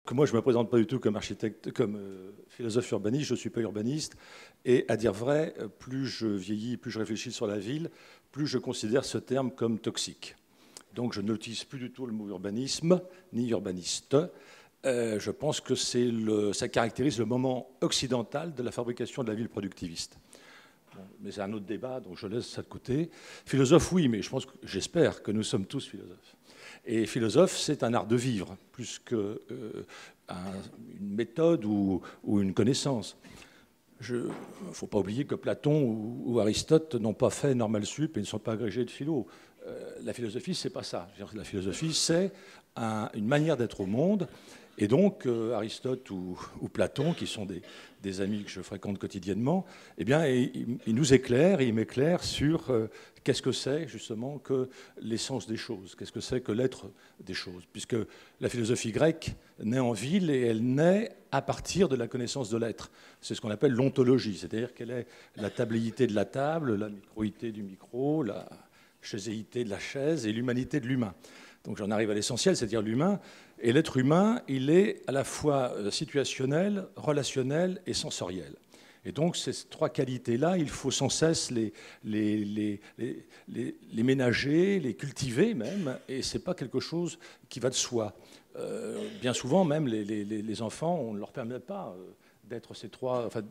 que moi je ne me présente pas du tout comme architecte, comme philosophe urbaniste, je ne suis pas urbaniste, et à dire vrai, plus je vieillis, plus je réfléchis sur la ville, plus je considère ce terme comme toxique. Donc je n'utilise plus du tout le mot urbanisme, ni urbaniste. Je pense que ça caractérise le moment occidental de la fabrication de la ville productiviste. Bon, mais c'est un autre débat, donc je laisse ça de côté. Philosophe, oui, mais j'espère que nous sommes tous philosophes. Et philosophe, c'est un art de vivre, plus qu'une méthode ou une connaissance. Il ne faut pas oublier que Platon ou Aristote n'ont pas fait normal sup et ne sont pas agrégés de philo. La philosophie, c'est pas ça. La philosophie, c'est une manière d'être au monde. Et donc, Aristote ou Platon, qui sont des amis que je fréquente quotidiennement, eh bien, ils nous éclairent et ils m'éclairent sur qu'est-ce que c'est justement que l'essence des choses, qu'est-ce que c'est que l'être des choses. Puisque la philosophie grecque naît en ville et elle naît à partir de la connaissance de l'être. C'est ce qu'on appelle l'ontologie, c'est-à-dire quelle est la tabliité de la table, la microïté du micro, la chaiséité de la chaise et l'humanité de l'humain. Donc j'en arrive à l'essentiel, c'est-à-dire l'humain. Et l'être humain, il est à la fois situationnel, relationnel et sensoriel. Et donc ces trois qualités-là, il faut sans cesse les ménager, les cultiver même, et ce n'est pas quelque chose qui va de soi. Bien souvent, même les enfants, on ne leur permet pas d'être ces trois... Enfin,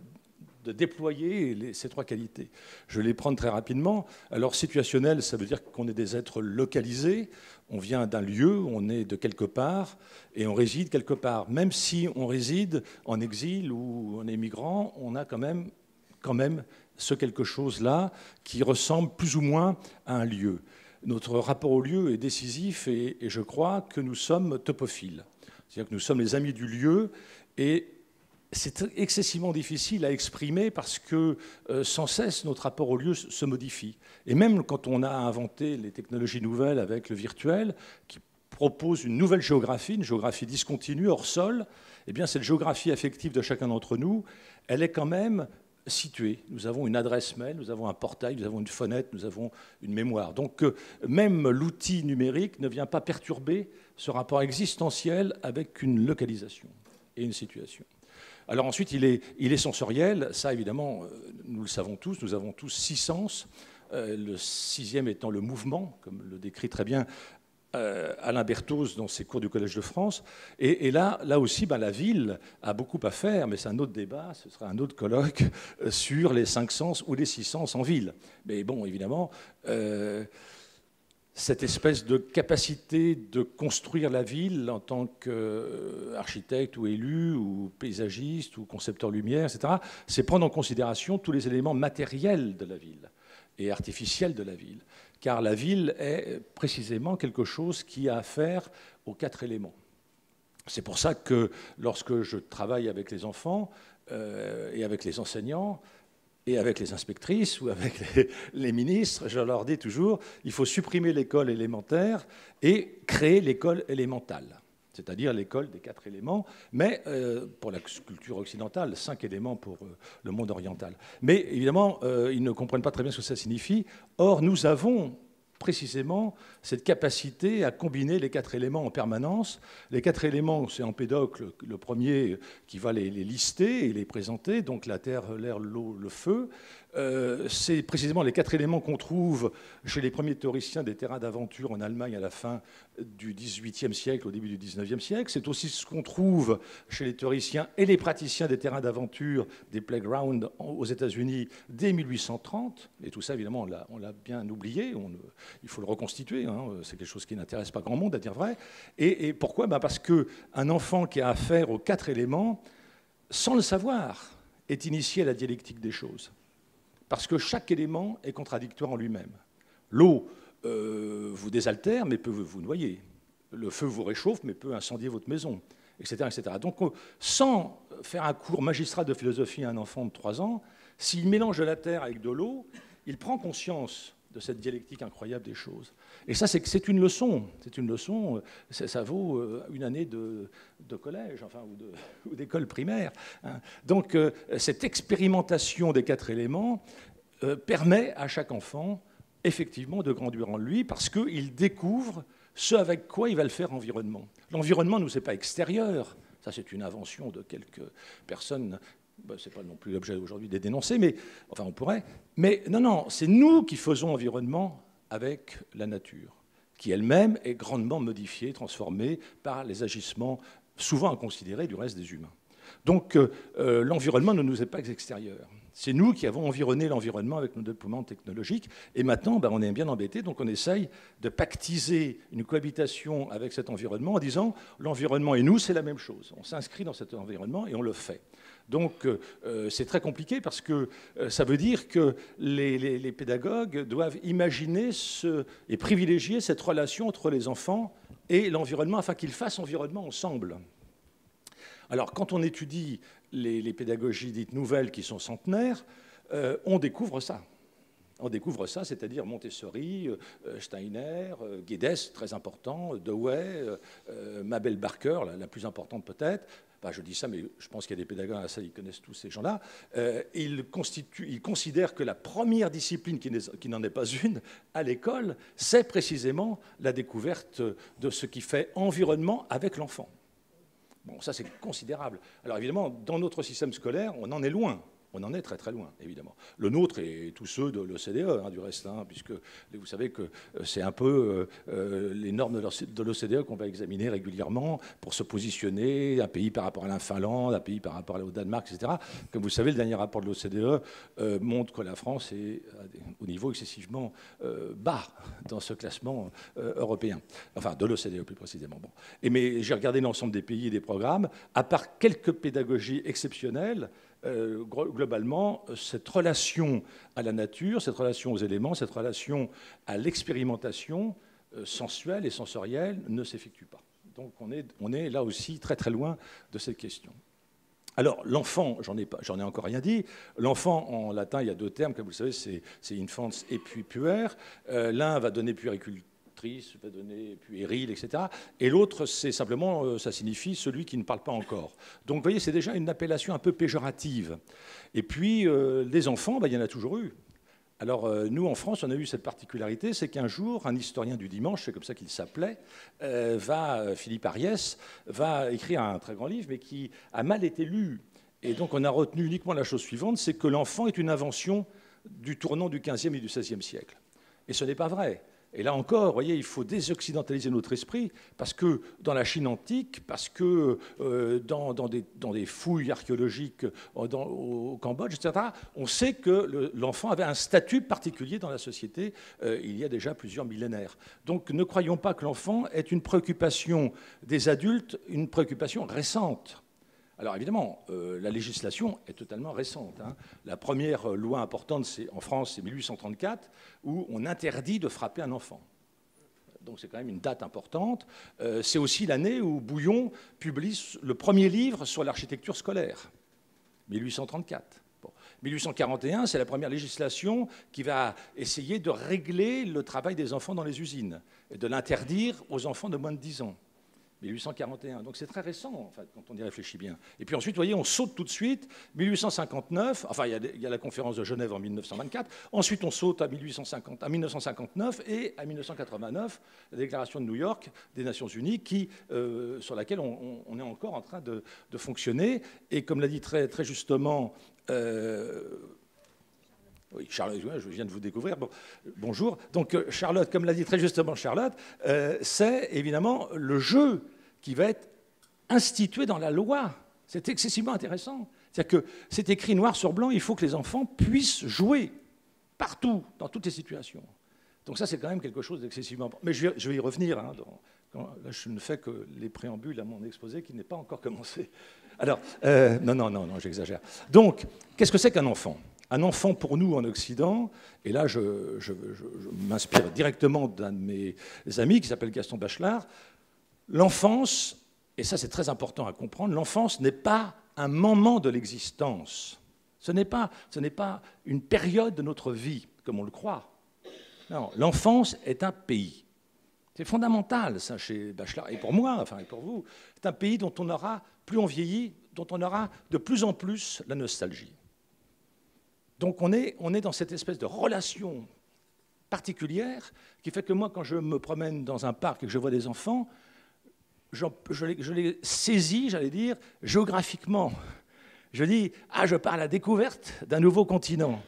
de déployer ces trois qualités. Je vais les prendre très rapidement. Alors, situationnel, ça veut dire qu'on est des êtres localisés, on vient d'un lieu, on est de quelque part, et on réside quelque part. Même si on réside en exil ou en émigrant, on a quand même ce quelque chose-là qui ressemble plus ou moins à un lieu. Notre rapport au lieu est décisif et je crois que nous sommes topophiles. C'est-à-dire que nous sommes les amis du lieu et c'est excessivement difficile à exprimer parce que sans cesse notre rapport au lieu se modifie. Et même quand on a inventé les technologies nouvelles avec le virtuel, qui propose une nouvelle géographie, une géographie discontinue, hors sol, eh bien cette géographie affective de chacun d'entre nous, elle est quand même située. Nous avons une adresse mail, nous avons un portail, nous avons une fenêtre, nous avons une mémoire. Donc même l'outil numérique ne vient pas perturber ce rapport existentiel avec une localisation et une situation. Alors ensuite, il est sensoriel. Ça, évidemment, nous le savons tous. Nous avons tous 6 sens. Le 6e étant le mouvement, comme le décrit très bien Alain Berthoz dans ses cours du Collège de France. Et là aussi, la ville a beaucoup à faire, mais c'est un autre débat, ce sera un autre colloque sur les 5 sens ou les 6 sens en ville. Mais bon, évidemment... cette espèce de capacité de construire la ville en tant qu'architecte ou élu ou paysagiste ou concepteur lumière, etc., c'est prendre en considération tous les éléments matériels de la ville et artificiels de la ville. Car la ville est précisément quelque chose qui a affaire aux 4 éléments. C'est pour ça que lorsque je travaille avec les enfants et avec les enseignants, et avec les inspectrices ou avec les ministres, je leur dis toujours, il faut supprimer l'école élémentaire et créer l'école élémentale, c'est-à-dire l'école des 4 éléments, mais pour la culture occidentale, 5 éléments pour le monde oriental. Mais évidemment, ils ne comprennent pas très bien ce que ça signifie. Or, nous avons précisément cette capacité à combiner les 4 éléments en permanence. Les 4 éléments, c'est Empédocle, le premier, qui va les lister et les présenter, donc la terre, l'air, l'eau, le feu. C'est précisément les 4 éléments qu'on trouve chez les premiers théoriciens des terrains d'aventure en Allemagne à la fin du XVIIIe siècle, au début du XIXe siècle. C'est aussi ce qu'on trouve chez les théoriciens et les praticiens des terrains d'aventure, des playgrounds aux États-Unis dès 1830. Et tout ça, évidemment, on l'a bien oublié. Il faut le reconstituer. Hein. C'est quelque chose qui n'intéresse pas grand monde, à dire vrai. Et pourquoi ? Parce qu'un enfant qui a affaire aux 4 éléments, sans le savoir, est initié à la dialectique des choses. Parce que chaque élément est contradictoire en lui-même. L'eau vous désaltère, mais peut vous noyer. Le feu vous réchauffe, mais peut incendier votre maison, etc. etc. Donc, sans faire un cours magistral de philosophie à un enfant de 3 ans, s'il mélange de la terre avec de l'eau, il prend conscience de cette dialectique incroyable des choses. Et ça, c'est une leçon. C'est une leçon, ça vaut une année de collège, enfin, ou d'école primaire. Hein. Donc, cette expérimentation des 4 éléments permet à chaque enfant, effectivement, de grandir en lui, parce qu'il découvre ce avec quoi il va le faire environnement. L'environnement, nous, ce n'est pas extérieur. Ça, c'est une invention de quelques personnes. Ben, ce n'est pas non plus l'objet aujourd'hui des dénoncer, mais enfin, on pourrait. Mais non, non, c'est nous qui faisons environnement avec la nature, qui elle-même est grandement modifiée, transformée par les agissements souvent inconsidérés du reste des humains. Donc l'environnement ne nous est pas extérieur. C'est nous qui avons environné l'environnement avec nos déploiements technologiques. Et maintenant, ben, on est bien embêtés, donc on essaye de pactiser une cohabitation avec cet environnement en disant l'environnement et nous, c'est la même chose. On s'inscrit dans cet environnement et on le fait. Donc c'est très compliqué parce que ça veut dire que les pédagogues doivent imaginer et privilégier cette relation entre les enfants et l'environnement afin qu'ils fassent environnement ensemble. Alors, quand on étudie les pédagogies dites nouvelles qui sont centenaires, on découvre ça. On découvre ça, c'est-à-dire Montessori, Steiner, Guedes, très important, Dewey, Mabel Barker, la plus importante peut-être. Enfin, je dis ça, mais je pense qu'il y a des pédagogues à la salle, ils connaissent tous ces gens-là. Ils considèrent que la première discipline, qui n'en est pas une, à l'école, c'est précisément la découverte de ce qui fait environnement avec l'enfant. Bon, ça, c'est considérable. Alors, évidemment, dans notre système scolaire, on en est loin. On en est très très loin, évidemment. Le nôtre et tous ceux de l'OCDE, hein, du reste, hein, puisque vous savez que c'est un peu les normes de l'OCDE qu'on va examiner régulièrement pour se positionner, un pays par rapport à la Finlande, un pays par rapport au Danemark, etc. Comme vous savez, le dernier rapport de l'OCDE montre que la France est au niveau excessivement bas dans ce classement européen, enfin de l'OCDE plus précisément. Bon. Mais j'ai regardé l'ensemble des pays et des programmes, à part quelques pédagogies exceptionnelles, globalement, cette relation à la nature, cette relation aux éléments, cette relation à l'expérimentation sensuelle et sensorielle ne s'effectue pas. Donc on est là aussi très très loin de cette question. Alors l'enfant, j'en ai encore rien dit, l'enfant en latin, il y a deux termes, comme vous le savez, c'est infans et puis puer. L'un va donner puériculture, va donner puéril, etc. Et l'autre, c'est simplement, ça signifie celui qui ne parle pas encore. Donc, vous voyez, c'est déjà une appellation un peu péjorative. Et puis, les enfants, ben, il y en a toujours eu. Alors, nous, en France, on a eu cette particularité, c'est qu'un jour, un historien du dimanche, c'est comme ça qu'il s'appelait, Philippe Ariès, va écrire un très grand livre, mais qui a mal été lu. Et donc, on a retenu uniquement la chose suivante, c'est que l'enfant est une invention du tournant du XVe et du XVIe siècle. Et ce n'est pas vrai. Et là encore, vous voyez, il faut désoccidentaliser notre esprit, parce que dans la Chine antique, parce que dans des fouilles archéologiques au Cambodge, etc., on sait que l'enfant avait un statut particulier dans la société il y a déjà plusieurs millénaires. Donc ne croyons pas que l'enfant est une préoccupation des adultes, une préoccupation récente. Alors évidemment, la législation est totalement récente. Hein. La première loi importante en France, c'est 1834, où on interdit de frapper un enfant. Donc c'est quand même une date importante. C'est aussi l'année où Bouillon publie le premier livre sur l'architecture scolaire, 1834. Bon. 1841, c'est la première législation qui va essayer de régler le travail des enfants dans les usines et de l'interdire aux enfants de moins de 10 ans. 1841. Donc c'est très récent, en fait, quand on y réfléchit bien. Et puis ensuite, vous voyez, on saute tout de suite. 1859, enfin, il y a la conférence de Genève en 1924. Ensuite, on saute à 1959 et à 1989, la déclaration de New York des Nations Unies, sur laquelle on est encore en train de fonctionner. Et comme l'a dit très, très justement... Oui, Charlotte, je viens de vous découvrir. Bon, bonjour. Donc, Charlotte, comme l'a dit très justement Charlotte, c'est évidemment le jeu qui va être institué dans la loi. C'est excessivement intéressant. C'est-à-dire que c'est écrit noir sur blanc, il faut que les enfants puissent jouer partout, dans toutes les situations. Donc ça, c'est quand même quelque chose d'excessivement important. Mais je vais y revenir. Hein, là, je ne fais que les préambules à mon exposé qui n'est pas encore commencé. Alors, non, j'exagère. Donc, qu'est-ce que c'est qu'un enfant ? Un enfant pour nous en Occident, et là je m'inspire directement d'un de mes amis qui s'appelle Gaston Bachelard, l'enfance, et ça c'est très important à comprendre, l'enfance n'est pas un moment de l'existence. Ce n'est pas une période de notre vie, comme on le croit. Non, l'enfance est un pays. C'est fondamental, ça, chez Bachelard, et pour moi, enfin, et pour vous. C'est un pays dont on aura, plus on vieillit, dont on aura de plus en plus la nostalgie. Donc on est dans cette espèce de relation particulière qui fait que moi, quand je me promène dans un parc et que je vois des enfants, je l'ai saisi, j'allais dire, géographiquement. Je dis, je pars à la découverte d'un nouveau continent.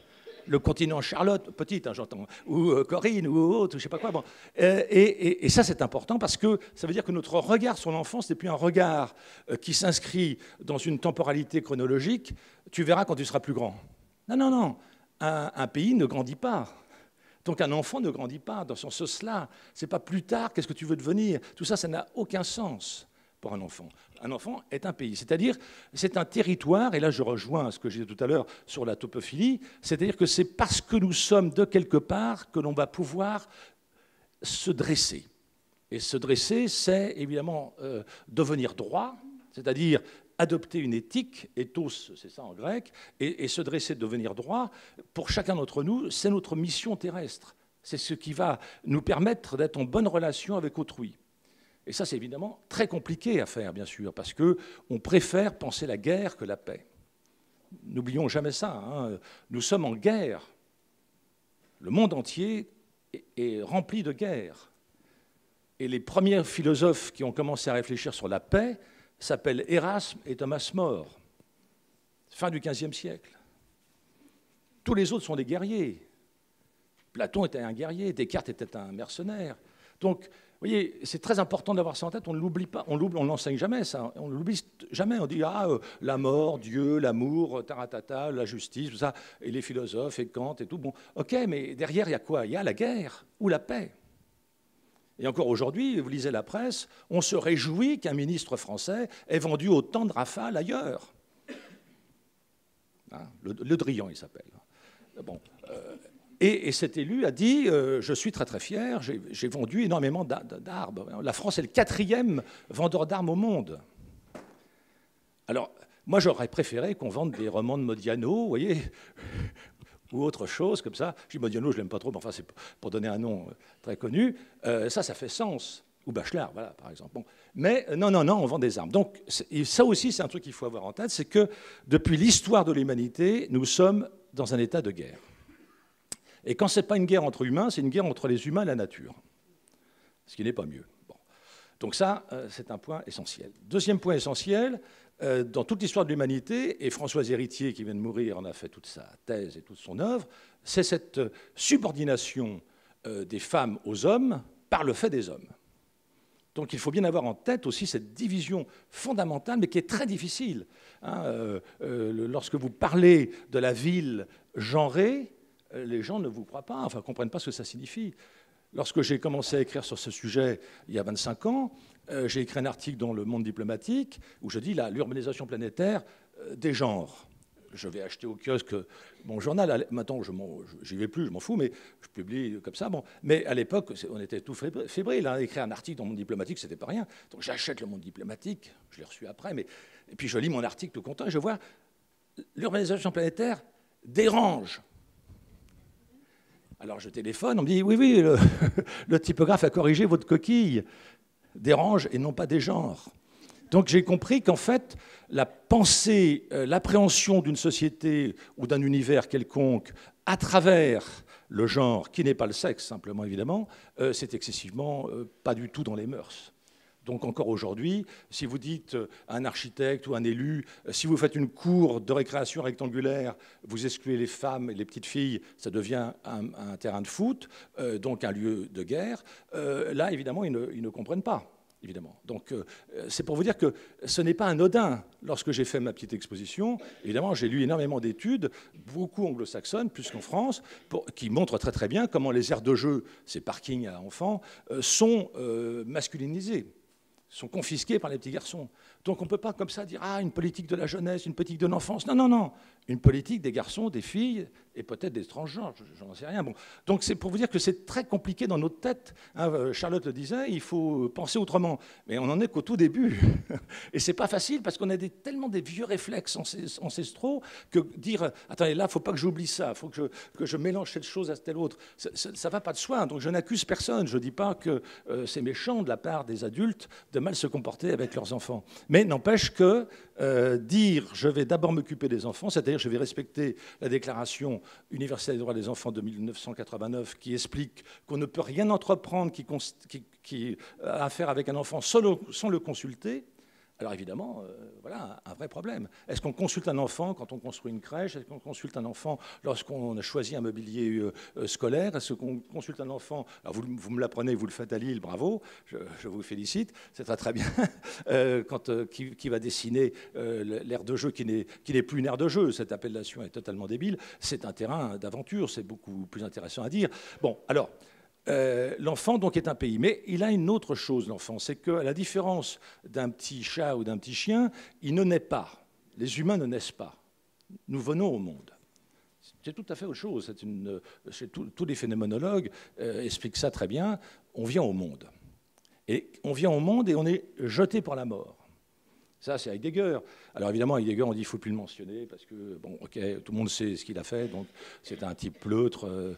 Le continent Charlotte, petite, hein, j'entends, ou Corinne, ou autre, ou je sais pas quoi. Bon. Et ça, c'est important parce que ça veut dire que notre regard sur l'enfance n'est plus un regard qui s'inscrit dans une temporalité chronologique. Tu verras quand tu seras plus grand. Non, non, non. Un pays ne grandit pas. Donc un enfant ne grandit pas dans son cela. C'est pas plus tard, qu'est-ce que tu veux devenir. Tout ça, ça n'a aucun sens pour un enfant. Un enfant est un pays, c'est-à-dire c'est un territoire, et là je rejoins ce que j'ai dit tout à l'heure sur la topophilie, c'est-à-dire que c'est parce que nous sommes de quelque part que l'on va pouvoir se dresser. Et se dresser, c'est évidemment devenir droit, c'est-à-dire adopter une éthique, ethos, c'est ça en grec, et se dresser, devenir droit, pour chacun d'entre nous, c'est notre mission terrestre. C'est ce qui va nous permettre d'être en bonne relation avec autrui. Et ça, c'est évidemment très compliqué à faire, bien sûr, parce qu'on préfère penser la guerre que la paix. N'oublions jamais ça, hein. Nous sommes en guerre. Le monde entier est rempli de guerres. Et les premiers philosophes qui ont commencé à réfléchir sur la paix s'appellent Erasme et Thomas More, fin du XVe siècle. Tous les autres sont des guerriers. Platon était un guerrier, Descartes était un mercenaire. Donc, vous voyez, c'est très important d'avoir ça en tête, on ne l'oublie pas, on ne l'enseigne jamais, ça, on ne l'oublie jamais, on dit la mort, Dieu, l'amour, taratata, la justice, tout ça, et les philosophes, et Kant, et tout, bon, ok, mais derrière, il y a quoi? Il y a la guerre ou la paix. Et encore aujourd'hui, vous lisez la presse, on se réjouit qu'un ministre français ait vendu autant de Rafale ailleurs. Hein, le Drian, il s'appelle. Bon, et cet élu a dit je suis très très fier, j'ai vendu énormément d'armes. La France est le 4e vendeur d'armes au monde. Alors, moi j'aurais préféré qu'on vende des romans de Modiano, vous voyez, ou autre chose comme ça. Je dis Modiano, je l'aime pas trop, mais enfin c'est pour donner un nom très connu. Ça fait sens. Ou Bachelard, voilà, par exemple. Bon. Mais non, non, non, on vend des armes. Donc ça aussi, c'est un truc qu'il faut avoir en tête, c'est que depuis l'histoire de l'humanité, nous sommes dans un état de guerre. Et quand ce n'est pas une guerre entre humains, c'est une guerre entre les humains et la nature, ce qui n'est pas mieux. Bon. Donc ça, c'est un point essentiel. Deuxième point essentiel, dans toute l'histoire de l'humanité, et François Héritier, qui vient de mourir, en a fait toute sa thèse et toute son œuvre, c'est cette subordination des femmes aux hommes par le fait des hommes. Donc il faut bien avoir en tête aussi cette division fondamentale, mais qui est très difficile. Hein, lorsque vous parlez de la ville genrée, les gens ne vous croient pas, enfin ne comprennent pas ce que ça signifie. Lorsque j'ai commencé à écrire sur ce sujet il y a 25 ans, j'ai écrit un article dans Le Monde diplomatique où je dis l'urbanisation planétaire des genres. Je vais acheter au kiosque mon journal. Maintenant, j'y vais plus, je m'en fous, mais je publie comme ça. Bon. Mais à l'époque, on était tout fébrile. Hein. Écrire un article dans Le Monde diplomatique, c'était pas rien. Donc j'achète Le Monde diplomatique, je l'ai reçu après, et puis je lis mon article tout content et je vois l'urbanisation planétaire dérange. Alors je téléphone, on me dit oui, oui, le typographe a corrigé votre coquille. Dérange et non pas des genres. Donc j'ai compris qu'en fait, la pensée, l'appréhension d'une société ou d'un univers quelconque à travers le genre, qui n'est pas le sexe simplement évidemment, c'est excessivement pas du tout dans les mœurs. Donc encore aujourd'hui, si vous dites à un architecte ou un élu, si vous faites une cour de récréation rectangulaire, vous excluez les femmes et les petites filles, ça devient un terrain de foot, donc un lieu de guerre, là évidemment ils ne comprennent pas. Évidemment. Donc, c'est pour vous dire que ce n'est pas anodin. Lorsque j'ai fait ma petite exposition, évidemment, j'ai lu énormément d'études, beaucoup anglo-saxonnes, plus qu'en France, qui montrent très très bien comment les aires de jeu, ces parkings à enfants, sont masculinisés, sont confisqués par les petits garçons. Donc on ne peut pas comme ça dire « Ah, une politique de la jeunesse, une politique de l'enfance ». Non, non, non. Une politique des garçons, des filles et peut-être des transgenres, je n'en sais rien. Bon. Donc c'est pour vous dire que c'est très compliqué dans notre tête. Hein, Charlotte le disait, il faut penser autrement. Mais on n'en est qu'au tout début. Et ce n'est pas facile parce qu'on a tellement des vieux réflexes ancestraux que dire « Attendez, là, il ne faut pas que j'oublie ça, il faut que je mélange cette chose à telle autre ». Ça ne va pas de soi. Donc je n'accuse personne. Je ne dis pas que c'est méchant de la part des adultes de mal se comporter avec leurs enfants. Mais n'empêche que dire « je vais d'abord m'occuper des enfants », c'est-à-dire je vais respecter la Déclaration universelle des droits des enfants de 1989 qui explique qu'on ne peut rien entreprendre qui a affaire avec un enfant sans le consulter. Alors évidemment, voilà un vrai problème. Est-ce qu'on consulte un enfant quand on construit une crèche? Est-ce qu'on consulte un enfant lorsqu'on a choisi un mobilier scolaire? Est-ce qu'on consulte un enfant? Alors vous me l'apprenez, vous le faites à Lille, bravo, je vous félicite, c'est très très bien. Qui va dessiner l'aire de jeu qui n'est plus une aire de jeu, cette appellation est totalement débile, c'est un terrain d'aventure, c'est beaucoup plus intéressant à dire. Bon, alors... l'enfant donc est un pays, mais il a une autre chose, l'enfant, c'est qu'à la différence d'un petit chat ou d'un petit chien, il ne naît pas. Les humains ne naissent pas. Nous venons au monde. C'est tout à fait autre chose. Tous les phénoménologues expliquent ça très bien. On vient au monde. Et on vient au monde et on est jeté par la mort. Ça, c'est Heidegger. Alors évidemment, Heidegger, on dit qu'il ne faut plus le mentionner parce que, bon, ok, tout le monde sait ce qu'il a fait, donc c'est un type pleutre.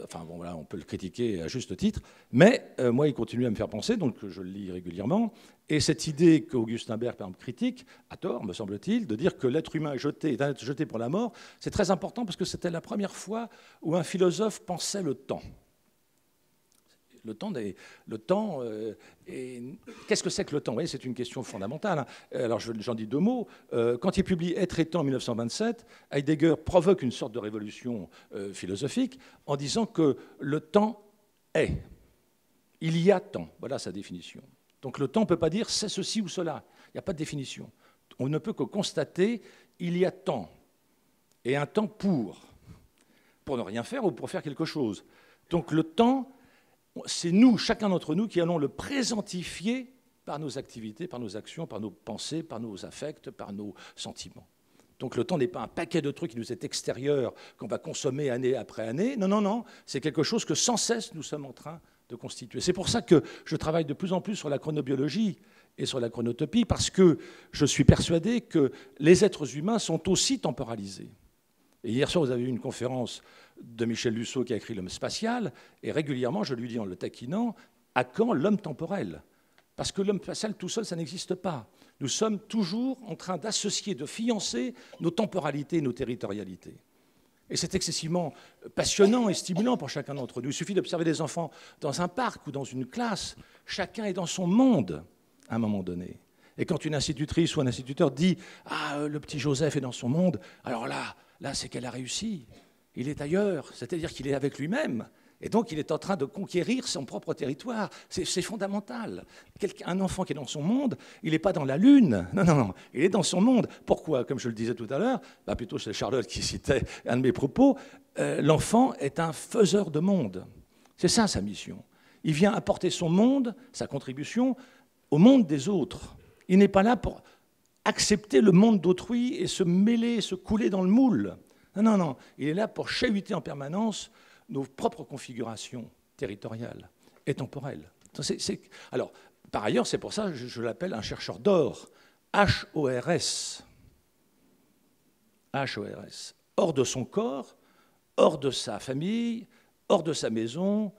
Enfin, bon, voilà, on peut le critiquer à juste titre. Mais moi, il continue à me faire penser, donc je le lis régulièrement. Et cette idée qu'Augustin Berg, par exemple, critique, à tort, me semble-t-il, de dire que l'être humain est un être jeté pour la mort, c'est très important parce que c'était la première fois où un philosophe pensait le temps. Qu'est-ce que c'est que le temps? C'est une question fondamentale. Alors j'en dis deux mots. Quand il publie Être et temps en 1927, Heidegger provoque une sorte de révolution philosophique en disant que le temps est. Il y a temps. Voilà sa définition. Donc le temps ne peut pas dire c'est ceci ou cela. Il n'y a pas de définition. On ne peut que constater il y a temps. Et un temps pour ne rien faire ou pour faire quelque chose. Donc le temps... c'est nous, chacun d'entre nous, qui allons le présentifier par nos activités, par nos actions, par nos pensées, par nos affects, par nos sentiments. Donc le temps n'est pas un paquet de trucs qui nous est extérieur, qu'on va consommer année après année. Non, non, non, c'est quelque chose que sans cesse nous sommes en train de constituer. C'est pour ça que je travaille de plus en plus sur la chronobiologie et sur la chronotopie, parce que je suis persuadé que les êtres humains sont aussi temporalisés. Et hier soir, vous avez eu une conférence de Michel Lussot qui a écrit L'homme spatial, et régulièrement, je lui dis en le taquinant, à quand l'homme temporel? Parce que l'homme spatial tout seul, ça n'existe pas. Nous sommes toujours en train d'associer, de fiancer nos temporalités et nos territorialités. Et c'est excessivement passionnant et stimulant pour chacun d'entre nous. Il suffit d'observer des enfants dans un parc ou dans une classe. Chacun est dans son monde à un moment donné. Et quand une institutrice ou un instituteur dit « Ah, le petit Joseph est dans son monde », alors là c'est qu'elle a réussi. Il est ailleurs, c'est-à-dire qu'il est avec lui-même. Et donc, il est en train de conquérir son propre territoire. C'est fondamental. Un enfant qui est dans son monde, il n'est pas dans la Lune. Non, non, non. Il est dans son monde. Pourquoi? Comme je le disais tout à l'heure, plutôt c'est Charlotte qui citait un de mes propos, l'enfant est un faiseur de monde. C'est ça sa mission. Il vient apporter son monde, sa contribution, au monde des autres. Il n'est pas là pour accepter le monde d'autrui et se mêler, se couler dans le moule. Non, non, non. Il est là pour chahuter en permanence nos propres configurations territoriales et temporelles. Alors, par ailleurs, c'est pour ça que je l'appelle un chercheur d'or. H-O-R-S. H-O-R-S. Hors de son corps, hors de sa famille, hors de sa maison,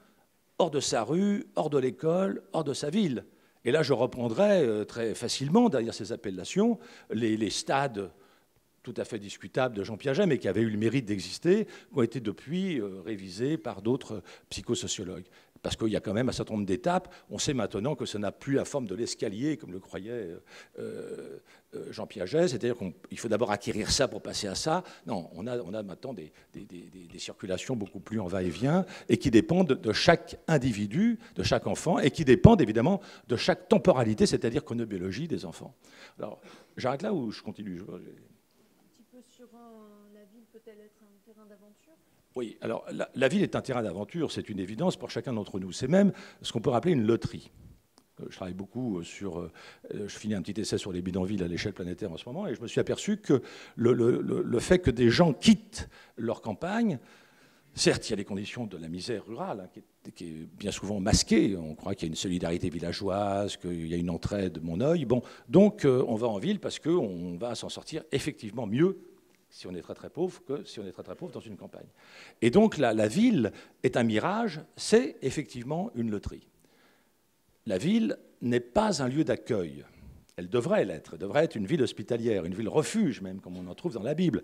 hors de sa rue, hors de l'école, hors de sa ville. Et là, je reprendrai très facilement, derrière ces appellations, les stades tout à fait discutables de Jean Piaget, mais qui avaient eu le mérite d'exister, qui ont été depuis révisés par d'autres psychosociologues. Parce qu'il y a quand même un certain nombre d'étapes. On sait maintenant que ça n'a plus la forme de l'escalier, comme le croyait Jean Piaget, c'est-à-dire qu'il faut d'abord acquérir ça pour passer à ça. Non, on a maintenant des circulations beaucoup plus en va-et-vient et qui dépendent de chaque individu, de chaque enfant, et qui dépendent évidemment de chaque temporalité, c'est-à-dire chronobiologie des enfants. Alors, j'arrête là ou je continue? La ville peut-elle être un terrain d'aventure? Oui, alors la ville est un terrain d'aventure, c'est une évidence pour chacun d'entre nous. C'est même ce qu'on peut rappeler une loterie. Je travaille beaucoup sur... je finis un petit essai sur les bidonvilles à l'échelle planétaire en ce moment, et je me suis aperçu que le fait que des gens quittent leur campagne, certes, il y a les conditions de la misère rurale, hein, qui est bien souvent masquée. On croit qu'il y a une solidarité villageoise, qu'il y a une entraide, mon œil. Bon, donc on va en ville parce qu'on va s'en sortir effectivement mieux si on est très très pauvre que si on est très très pauvre dans une campagne. Et donc la ville est un mirage, c'est effectivement une loterie. la ville n'est pas un lieu d'accueil. Elle devrait l'être. Elle devrait être une ville hospitalière, une ville refuge même, comme on en trouve dans la Bible.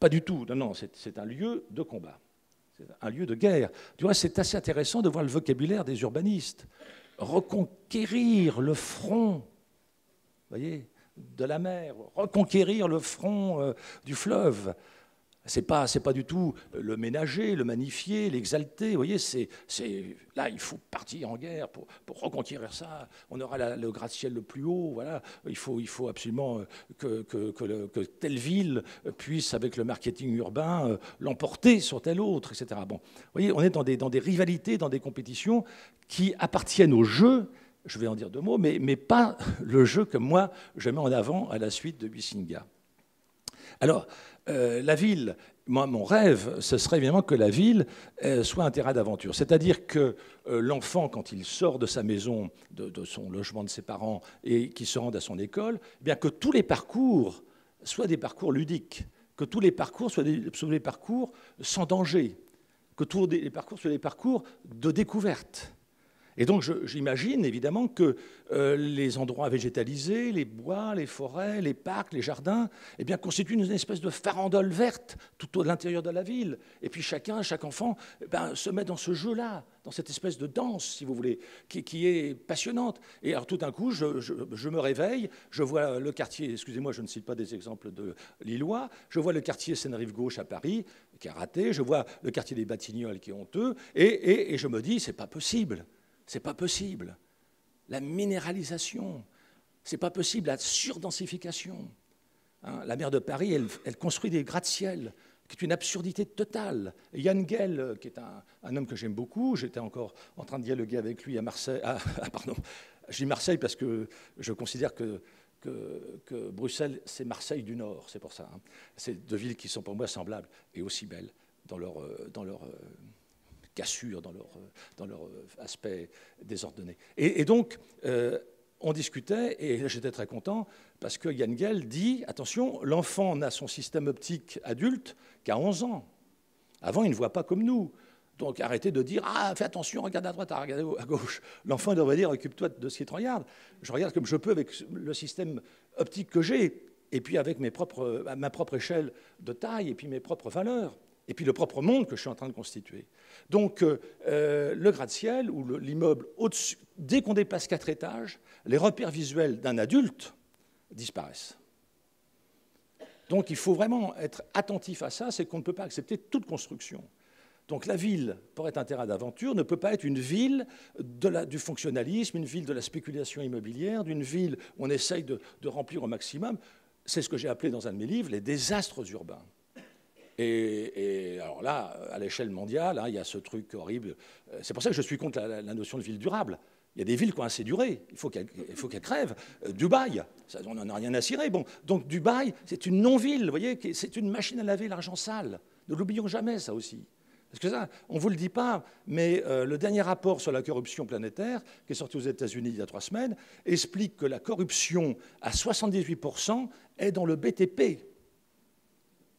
Pas du tout. Non, non, c'est un lieu de combat. C'est un lieu de guerre. Tu vois, c'est assez intéressant de voir le vocabulaire des urbanistes. Reconquérir le front, vous voyez, de la mer, reconquérir le front du fleuve. C'est pas du tout le ménager, le magnifier, l'exalter. Vous voyez, là, il faut partir en guerre pour reconquérir ça. On aura le gratte-ciel le plus haut. Voilà. Il faut absolument que telle ville puisse, avec le marketing urbain, l'emporter sur telle autre, etc. Bon, vous voyez, on est dans des rivalités, dans des compétitions qui appartiennent au jeu. Je vais en dire deux mots, mais pas le jeu que moi je mets en avant à la suite de Huizinga. Alors, la ville, moi, mon rêve, ce serait évidemment que la ville soit un terrain d'aventure. C'est-à-dire que l'enfant, quand il sort de sa maison, de son logement de ses parents, et qu'il se rende à son école, eh bien que tous les parcours soient des parcours ludiques, que tous les parcours soient des parcours sans danger, que tous les parcours soient des parcours de découverte. Et donc j'imagine évidemment que les endroits végétalisés, les bois, les forêts, les parcs, les jardins, eh bien, constituent une espèce de farandole verte tout au l'intérieur de la ville. Et puis chaque enfant se met dans ce jeu-là, dans cette espèce de danse, si vous voulez, qui est passionnante. Et alors tout d'un coup, je me réveille, je vois le quartier, excusez-moi, je ne cite pas des exemples de lillois, je vois le quartier Seine-Rive-Gauche à Paris, qui a raté, je vois le quartier des Batignolles qui est honteux, et je me dis, c'est pas possible. C'est pas possible. La minéralisation, c'est pas possible. La surdensification. Hein, la maire de Paris, elle construit des gratte-ciel, qui est une absurdité totale. Et Jan Gehl, qui est un homme que j'aime beaucoup, j'étais encore en train de dialoguer avec lui à Marseille. Pardon, je dis Marseille parce que je considère que Bruxelles, c'est Marseille du Nord, c'est pour ça. Hein. C'est deux villes qui sont pour moi semblables et aussi belles dans leur cassure, dans leur aspect désordonné. Et donc, on discutait, et j'étais très content, parce que Jan Gehl dit, attention, l'enfant n'a son système optique adulte qu'à 11 ans. Avant, il ne voit pas comme nous. Donc, arrêtez de dire, fais attention, regarde à droite, regarde à gauche. L'enfant devrait dire, occupe-toi de ce qui te regarde. Je regarde comme je peux avec le système optique que j'ai, et puis avec ma propre échelle de taille, et puis mes propres valeurs. Et puis le propre monde que je suis en train de constituer. Donc le gratte-ciel ou l'immeuble au-dessus, dès qu'on dépasse 4 étages, les repères visuels d'un adulte disparaissent. Donc il faut vraiment être attentif à ça, c'est qu'on ne peut pas accepter toute construction. Donc la ville, pour être un terrain d'aventure, ne peut pas être une ville du fonctionnalisme, une ville de la spéculation immobilière, d'une ville où on essaye de remplir au maximum. C'est ce que j'ai appelé dans un de mes livres les désastres urbains. Et alors là, à l'échelle mondiale, hein, il y a ce truc horrible. C'est pour ça que je suis contre la notion de ville durable. Il y a des villes qui ont assez duré, il faut qu'elles crèvent. Dubaï, ça, on n'en a rien à cirer. Bon, donc Dubaï, c'est une non-ville, vous voyez, c'est une machine à laver l'argent sale. Ne l'oublions jamais, ça aussi. Parce que ça, on ne vous le dit pas, mais le dernier rapport sur la corruption planétaire, qui est sorti aux États-Unis il y a 3 semaines, explique que la corruption, à 78%, est dans le BTP.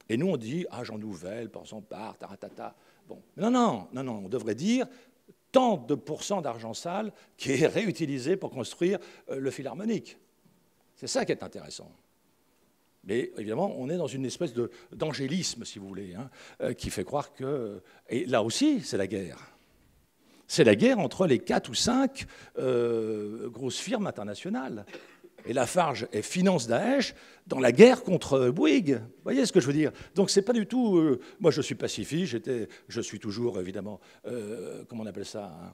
Et nous, on dit, agents nouvelles, pensons par, taratata. Bon. Non, on devrait dire tant de pourcents d'argent sale qui est réutilisé pour construire le philharmonique. C'est ça qui est intéressant. Mais évidemment, on est dans une espèce d'angélisme, si vous voulez, hein, qui fait croire que... Et là aussi, c'est la guerre. C'est la guerre entre les 4 ou 5 grosses firmes internationales. Et Lafarge finance Daesh dans la guerre contre Bouygues. Vous voyez ce que je veux dire? Donc c'est pas du tout... moi, je suis pacifiste, je suis toujours, évidemment, comment on appelle ça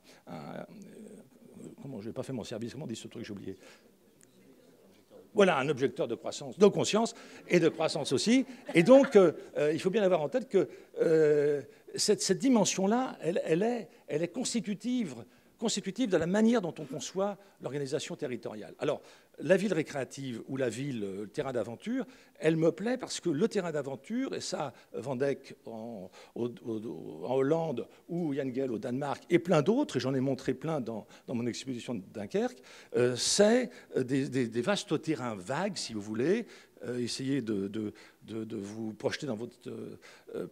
comment, je n'ai pas fait mon service, comment on dit ce truc, j'ai oublié. Voilà, un objecteur de croissance, de conscience et de croissance aussi. Et donc, il faut bien avoir en tête que cette dimension-là, elle est constitutive de la manière dont on conçoit l'organisation territoriale. Alors, la ville récréative ou la ville terrain d'aventure, elle me plaît parce que le terrain d'aventure, et ça, Van Dijk en Hollande ou Jan Gehl au Danemark et plein d'autres, et j'en ai montré plein dans mon exposition de Dunkerque, c'est des vastes terrains vagues, si vous voulez, essayez de vous projeter dans votre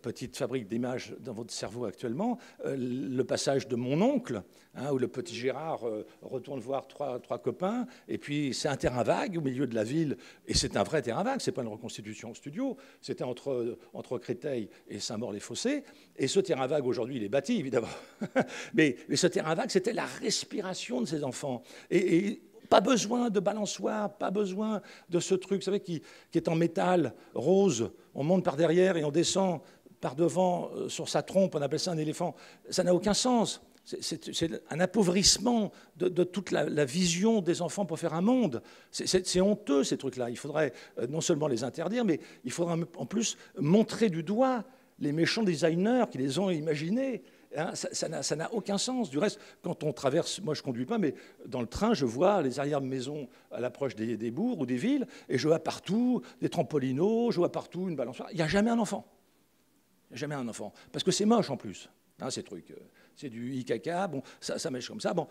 petite fabrique d'images dans votre cerveau actuellement, le passage de mon oncle, où le petit Gérard retourne voir trois copains, et puis c'est un terrain vague au milieu de la ville, et c'est un vrai terrain vague, c'est pas une reconstitution en studio, c'était entre Créteil et Saint-Maur-les-Fossés, et ce terrain vague aujourd'hui il est bâti évidemment, mais ce terrain vague c'était la respiration de ces enfants, et pas besoin de balançoire, pas besoin de ce truc, vous savez, qui est en métal rose, on monte par derrière et on descend par devant sur sa trompe, on appelle ça un éléphant, ça n'a aucun sens. C'est un appauvrissement de toute la vision des enfants pour faire un monde. C'est honteux, ces trucs-là. Il faudrait non seulement les interdire, mais il faudrait en plus montrer du doigt les méchants designers qui les ont imaginés. Ça n'a aucun sens. Du reste, quand on traverse, moi je ne conduis pas, mais dans le train, je vois les arrière-maisons à l'approche des bourgs ou des villes, et je vois partout des trampolinos, je vois partout une balançoire. Il n'y a jamais un enfant. Il n'y a jamais un enfant. Parce que c'est moche en plus, ces trucs. C'est du i-caca, bon, ça mèche comme ça. Bon,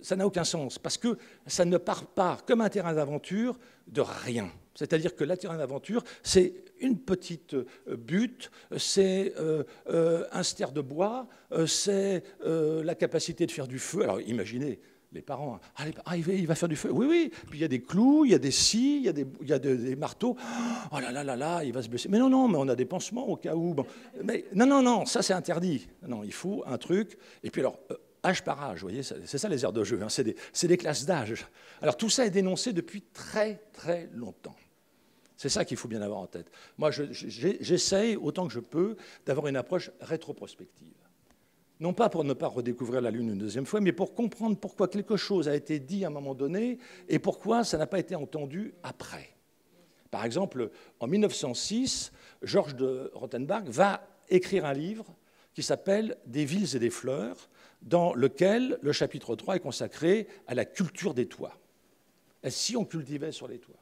ça n'a aucun sens, parce que ça ne part pas comme un terrain d'aventure de rien. C'est-à-dire que le terrain d'aventure, c'est une petite butte, c'est un stère de bois, c'est la capacité de faire du feu. Alors imaginez les parents, il va faire du feu. Oui, oui, puis il y a des clous, il y a des scies, il y a des marteaux. Oh là là là là, il va se blesser. Mais non, mais on a des pansements au cas où. Bon. Mais non, ça c'est interdit. Non, il faut un truc. Et puis alors, âge par âge, vous voyez, c'est ça les aires de jeu, hein, c'est des classes d'âge. Alors tout ça est dénoncé depuis très très longtemps. C'est ça qu'il faut bien avoir en tête. Moi, j'essaye, autant que je peux, d'avoir une approche rétroprospective. Non pas pour ne pas redécouvrir la Lune une deuxième fois, mais pour comprendre pourquoi quelque chose a été dit à un moment donné et pourquoi ça n'a pas été entendu après. Par exemple, en 1906, Georges de Rothenberg va écrire un livre qui s'appelle « Des villes et des fleurs », dans lequel le chapitre 3 est consacré à la culture des toits. Et si on cultivait sur les toits?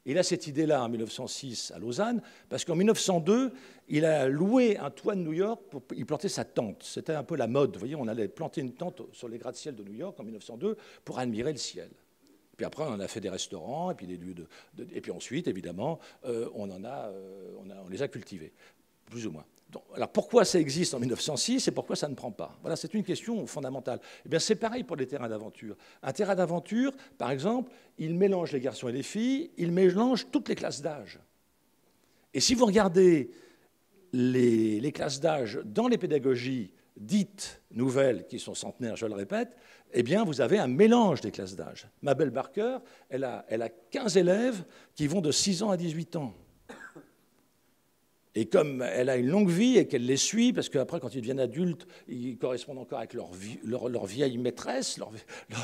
Il a cette idée-là en 1906 à Lausanne, parce qu'en 1902, il a loué un toit de New York pour y planter sa tente. C'était un peu la mode. Vous voyez, on allait planter une tente sur les gratte-ciel de New York en 1902 pour admirer le ciel. Puis après, on a fait des restaurants, et puis des lieux et puis ensuite, évidemment, on les a cultivés, plus ou moins. Donc, alors pourquoi ça existe en 1906 et pourquoi ça ne prend pas? Voilà, c'est une question fondamentale. Eh bien, c'est pareil pour les terrains d'aventure. Un terrain d'aventure, par exemple, il mélange les garçons et les filles, il mélange toutes les classes d'âge. Et si vous regardez les classes d'âge dans les pédagogies dites nouvelles, qui sont centenaires, je le répète, eh bien, vous avez un mélange des classes d'âge. Mabel Barker, elle a 15 élèves qui vont de 6 ans à 18 ans. Et comme elle a une longue vie et qu'elle les suit, parce qu'après, quand ils deviennent adultes, ils correspondent encore avec leur vieille maîtresse, leur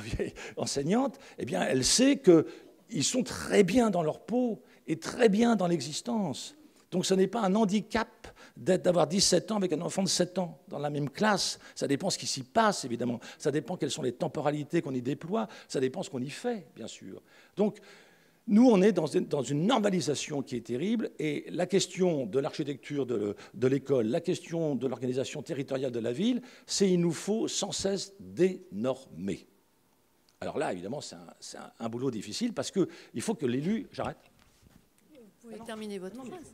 vieille enseignante, eh bien, elle sait qu'ils sont très bien dans leur peau et très bien dans l'existence. Donc ce n'est pas un handicap d'avoir 17 ans avec un enfant de 7 ans dans la même classe. Ça dépend ce qui s'y passe, évidemment. Ça dépend quelles sont les temporalités qu'on y déploie. Ça dépend ce qu'on y fait, bien sûr. Donc, nous, on est dans une normalisation qui est terrible, et la question de l'architecture de l'école, la question de l'organisation territoriale de la ville, c'est qu'il nous faut sans cesse dénormer. Alors là, évidemment, c'est un boulot difficile, parce qu'il faut que l'élu... J'arrête. Vous pouvez terminer votre phrase.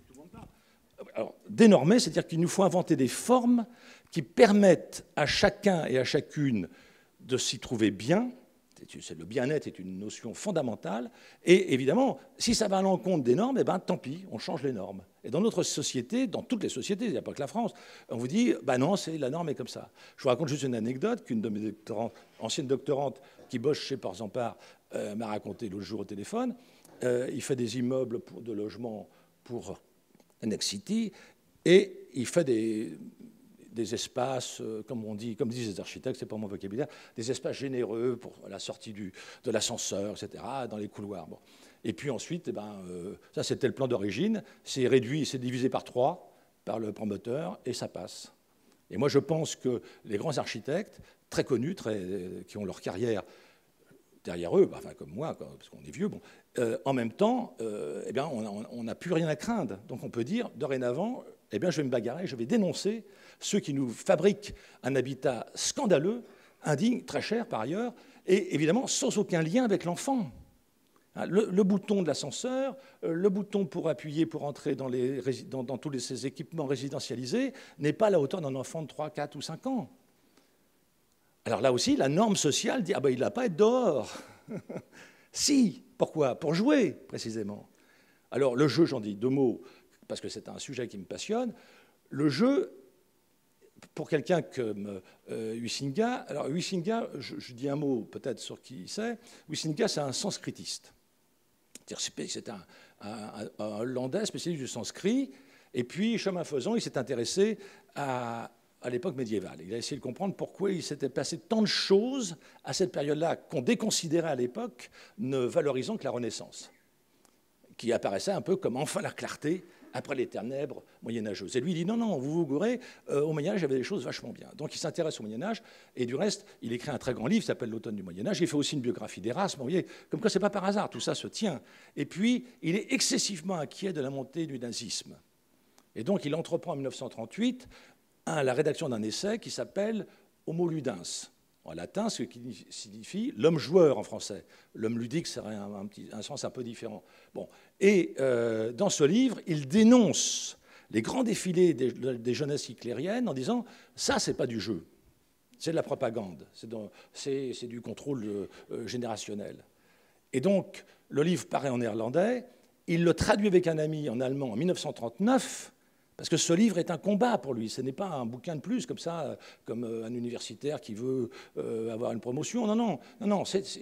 Alors, dénormer, c'est-à-dire qu'il nous faut inventer des formes qui permettent à chacun et à chacune de s'y trouver bien. Le bien-être est une notion fondamentale. Et évidemment, si ça va à l'encontre des normes, eh ben, tant pis, on change les normes. Et dans notre société, dans toutes les sociétés, il n'y a pas que la France, on vous dit, non, la norme est comme ça. Je vous raconte juste une anecdote qu'une de mes anciennes doctorantes qui bosse chez Porzampar m'a raconté l'autre jour au téléphone. Il fait des immeubles de logement pour Next City, et il fait des espaces, comme disent les architectes, c'est pas mon vocabulaire, des espaces généreux pour la sortie de l'ascenseur, etc., dans les couloirs. Bon. Et puis ensuite, ça c'était le plan d'origine, c'est réduit, c'est divisé par 3 par le promoteur, et ça passe. Et moi je pense que les grands architectes, très connus, qui ont leur carrière derrière eux, comme moi, parce qu'on est vieux, bon, en même temps, on n'a plus rien à craindre. Donc on peut dire, dorénavant, je vais me bagarrer, je vais dénoncer ceux qui nous fabriquent un habitat scandaleux, indigne, très cher par ailleurs, et évidemment sans aucun lien avec l'enfant. Le bouton de l'ascenseur, le bouton pour appuyer pour entrer dans tous ces équipements résidentialisés n'est pas à la hauteur d'un enfant de 3, 4 ou 5 ans. Alors là aussi, la norme sociale dit « Ah ben il ne va pas être dehors ». Si, pourquoi? Pour jouer, précisément. Alors le jeu, j'en dis 2 mots, parce que c'est un sujet qui me passionne. Le jeu, pour quelqu'un comme Huizinga, alors Huizinga, je dis un mot peut-être sur qui c'est, Huizinga c'est un sanskritiste. C'est un Hollandais spécialiste du sanskrit, et puis, chemin faisant, il s'est intéressé à l'époque médiévale. Il a essayé de comprendre pourquoi il s'était passé tant de choses à cette période-là qu'on déconsidérait à l'époque, ne valorisant que la Renaissance, qui apparaissait un peu comme enfin la clarté après les ténèbres moyenâgeuses. Et lui, il dit non, vous vous gourrez, au Moyen-Âge, il y avait des choses vachement bien. Donc il s'intéresse au Moyen-Âge, et du reste, il écrit un très grand livre qui s'appelle L'automne du Moyen-Âge. Il fait aussi une biographie d'Erasme. Vous voyez, comme quoi c'est pas par hasard, tout ça se tient. Et puis, il est excessivement inquiet de la montée du nazisme. Et donc, il entreprend en 1938 la rédaction d'un essai qui s'appelle Homo ludens, en latin, ce qui signifie l'homme joueur en français. L'homme ludique serait un sens un peu différent. Bon. Et dans ce livre, il dénonce les grands défilés des jeunesses hitlériennes en disant « ça, c'est pas du jeu, c'est de la propagande, c'est du contrôle générationnel ». Et donc, le livre paraît en néerlandais, il le traduit avec un ami en allemand en 1939, parce que ce livre est un combat pour lui. Ce n'est pas un bouquin de plus, comme ça, comme un universitaire qui veut avoir une promotion. Non,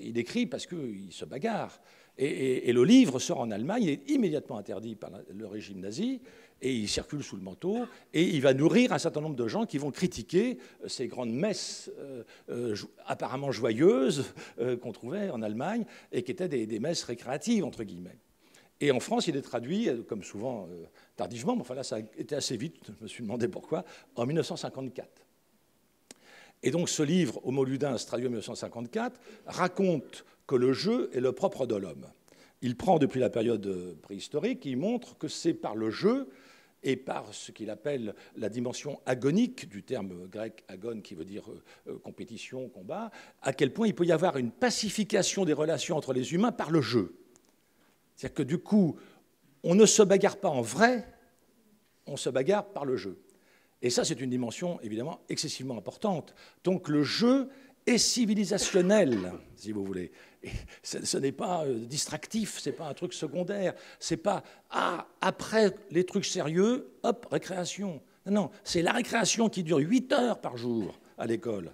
il écrit parce qu'il se bagarre. Et le livre sort en Allemagne, il est immédiatement interdit par le régime nazi, et il circule sous le manteau, et il va nourrir un certain nombre de gens qui vont critiquer ces grandes messes apparemment joyeuses qu'on trouvait en Allemagne, et qui étaient des messes récréatives, entre guillemets. Et en France, il est traduit, comme souvent tardivement, mais enfin là, ça a été assez vite, je me suis demandé pourquoi, en 1954. Et donc ce livre, Homo ludens, traduit en 1954, raconte que le jeu est le propre de l'homme. Il prend depuis la période préhistorique, il montre que c'est par le jeu et par ce qu'il appelle la dimension agonique du terme grec agon, qui veut dire compétition, combat, à quel point il peut y avoir une pacification des relations entre les humains par le jeu. C'est-à-dire que du coup, on ne se bagarre pas en vrai, on se bagarre par le jeu. Et ça, c'est une dimension évidemment excessivement importante. Donc le jeu est civilisationnel, si vous voulez. Et ce n'est pas distractif, ce n'est pas un truc secondaire, c'est pas « ah, après les trucs sérieux, hop, récréation ». Non, c'est la récréation qui dure 8 heures par jour à l'école.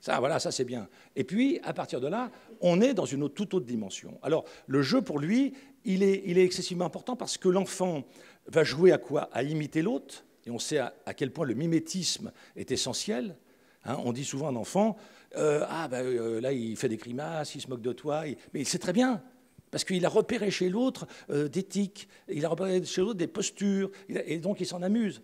Ça, voilà, ça c'est bien. Et puis, à partir de là, on est dans une toute autre dimension. Alors, le jeu, pour lui, il est excessivement important parce que l'enfant va jouer à quoi? À imiter l'autre. Et on sait à quel point le mimétisme est essentiel. Hein, on dit souvent à un enfant, là, il fait des grimaces, il se moque de toi. Mais il sait très bien, parce qu'il a repéré chez l'autre des tics, il a repéré chez l'autre des postures, et donc il s'en amuse.